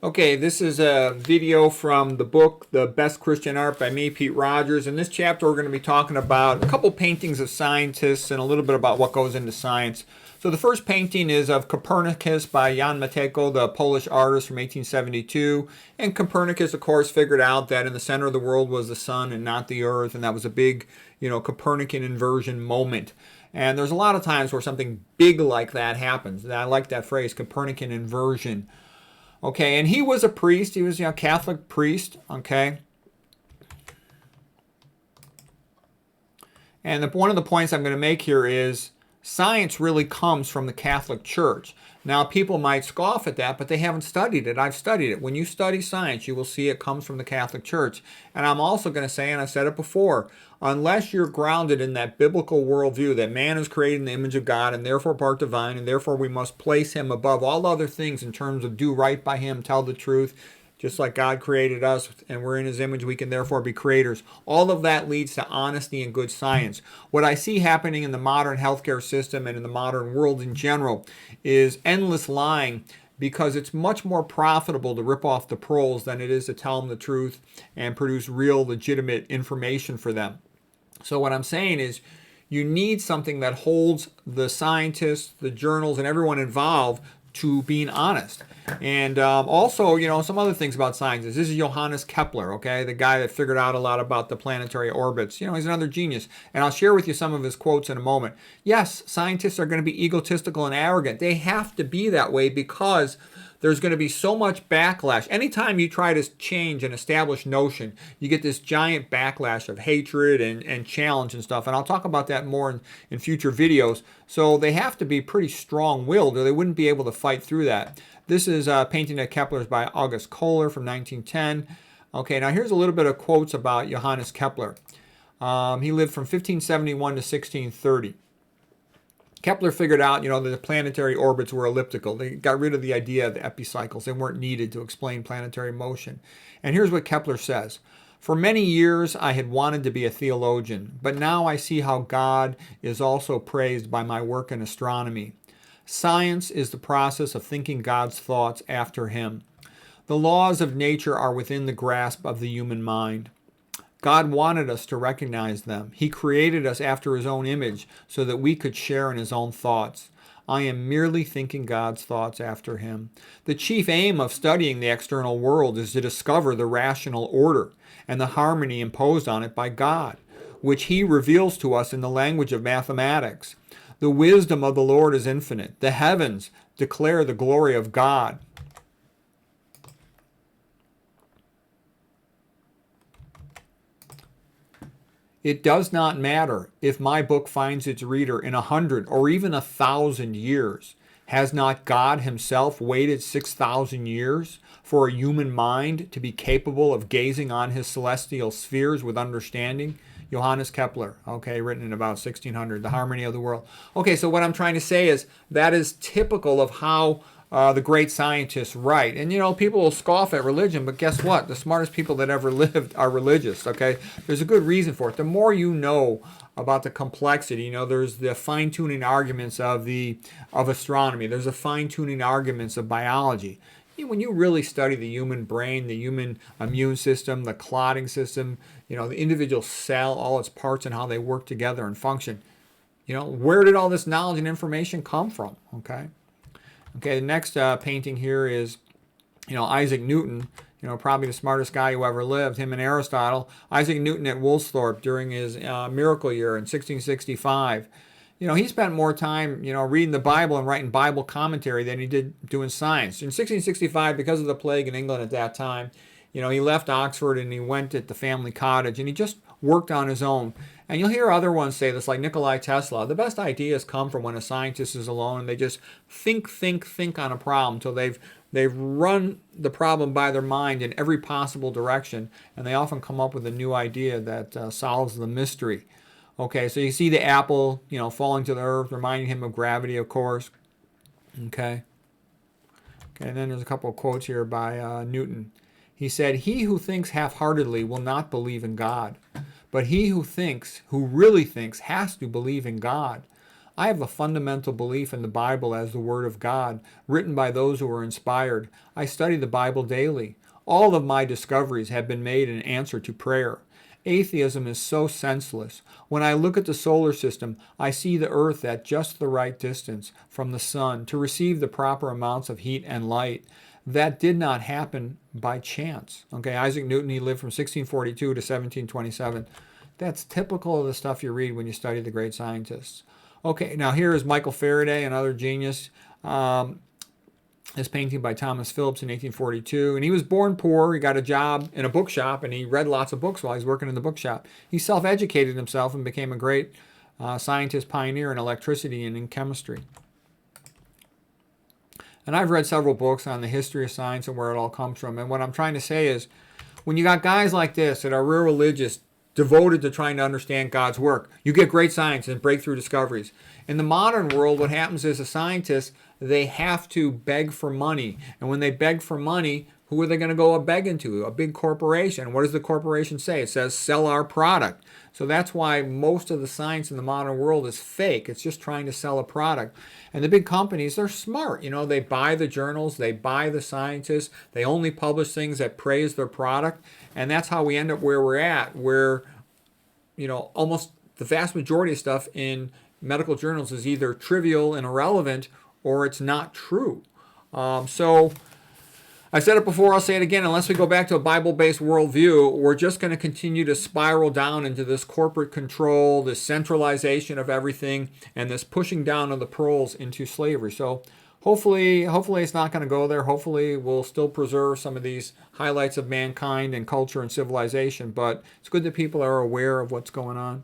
Okay, this is a video from the book, The Best Christian Art by me, Pete Rogers. In this chapter, we're going to be talking about a couple paintings of scientists and a little bit about what goes into science. So the first painting is of Copernicus by Jan Matejko, the Polish artist from 1872. And Copernicus, of course, figured out that in the center of the world was the sun and not the earth, and that was a big, Copernican inversion moment. And there's a lot of times where something big like that happens. And I like that phrase, Copernican inversion. Okay, and he was a priest. He was a Catholic priest. Okay. And one of the points I'm going to make here is science really comes from the Catholic Church. Now, people might scoff at that, but they haven't studied it. I've studied it. When you study science, you will see it comes from the Catholic Church. And I'm also going to say, and I've said it before, unless you're grounded in that biblical worldview that man is created in the image of God and therefore part divine, and therefore we must place him above all other things in terms of do right by him, tell the truth, just like God created us and we're in his image, we can therefore be creators. All of that leads to honesty and good science. What I see happening in the modern healthcare system and in the modern world in general is endless lying, because it's much more profitable to rip off the pros than it is to tell them the truth and produce real legitimate information for them. So what I'm saying is you need something that holds the scientists, the journals, and everyone involved to being honest. And also, some other things about scientists. This is Johannes Kepler, okay, the guy that figured out a lot about the planetary orbits. He's another genius. And I'll share with you some of his quotes in a moment. Yes, scientists are going to be egotistical and arrogant. They have to be that way because there's going to be so much backlash. Anytime you try to change an established notion, you get this giant backlash of hatred and challenge and stuff. And I'll talk about that more in future videos. So they have to be pretty strong-willed or they wouldn't be able to fight through that. This is a painting of Kepler's by August Kohler from 1910. Okay, now here's a little bit of quotes about Johannes Kepler. He lived from 1571 to 1630. Kepler figured out, that the planetary orbits were elliptical. They got rid of the idea of the epicycles. They weren't needed to explain planetary motion. And here's what Kepler says. For many years, I had wanted to be a theologian, but now I see how God is also praised by my work in astronomy. Science is the process of thinking God's thoughts after him. The laws of nature are within the grasp of the human mind. God wanted us to recognize them. He created us after his own image so that we could share in his own thoughts. I am merely thinking God's thoughts after him. The chief aim of studying the external world is to discover the rational order and the harmony imposed on it by God, which he reveals to us in the language of mathematics. The wisdom of the Lord is infinite. The heavens declare the glory of God. It does not matter if my book finds its reader in 100 or even 1,000 years. Has not God himself waited 6,000 years for a human mind to be capable of gazing on his celestial spheres with understanding? Johannes Kepler, okay, written in about 1600, The Harmony of the World. Okay, so what I'm trying to say is that is typical of how the great scientists write. And, people will scoff at religion, but guess what? The smartest people that ever lived are religious, okay? There's a good reason for it. The more you know about the complexity, there's the fine-tuning arguments of astronomy. There's the fine-tuning arguments of biology. When you really study the human brain, the human immune system, the clotting system, the individual cell, all its parts and how they work together and function, where did all this knowledge and information come from, okay? Okay, the next painting here is, Isaac Newton, probably the smartest guy who ever lived, him and Aristotle. Isaac Newton at Woolsthorpe during his miracle year in 1665. He spent more time, reading the Bible and writing Bible commentary than he did doing science. In 1665, because of the plague in England at that time, he left Oxford and he went at the family cottage and he just worked on his own. And you'll hear other ones say this, like Nikola Tesla. The best ideas come from when a scientist is alone and they just think on a problem until they've run the problem by their mind in every possible direction, and they often come up with a new idea that solves the mystery. Okay, so you see the apple, falling to the earth, reminding him of gravity, of course. Okay, and then there's a couple of quotes here by Newton. He said, "He who thinks half-heartedly will not believe in God. But he who really thinks, has to believe in God. I have a fundamental belief in the Bible as the Word of God, written by those who are inspired. I study the Bible daily. All of my discoveries have been made in answer to prayer. Atheism is so senseless. When I look at the solar system, I see the Earth at just the right distance from the Sun to receive the proper amounts of heat and light. That did not happen by chance. Okay, Isaac Newton, he lived from 1642 to 1727. That's typical of the stuff you read when you study the great scientists. Okay, now here is Michael Faraday, another genius. This painting by Thomas Phillips in 1842. And he was born poor. He got a job in a bookshop, and he read lots of books while he was working in the bookshop. He self-educated himself and became a great scientist pioneer in electricity and in chemistry. And I've read several books on the history of science and where it all comes from. And what I'm trying to say is, when you got guys like this that are real religious, devoted to trying to understand God's work, you get great science and breakthrough discoveries. In the modern world, what happens is a scientist, they have to beg for money. And when they beg for money, who are they going to go begging to? A big corporation. What does the corporation say? It says, sell our product. So that's why most of the science in the modern world is fake. It's just trying to sell a product. And the big companies, they're smart. You know, they buy the journals, they buy the scientists, they only publish things that praise their product. And that's how we end up where we're at, where, you know, almost the vast majority of stuff in medical journals is either trivial and irrelevant or it's not true. So I said it before, I'll say it again, unless we go back to a Bible-based worldview, we're just going to continue to spiral down into this corporate control, this centralization of everything, and this pushing down of the pearls into slavery. So hopefully it's not going to go there. Hopefully we'll still preserve some of these highlights of mankind and culture and civilization, but it's good that people are aware of what's going on.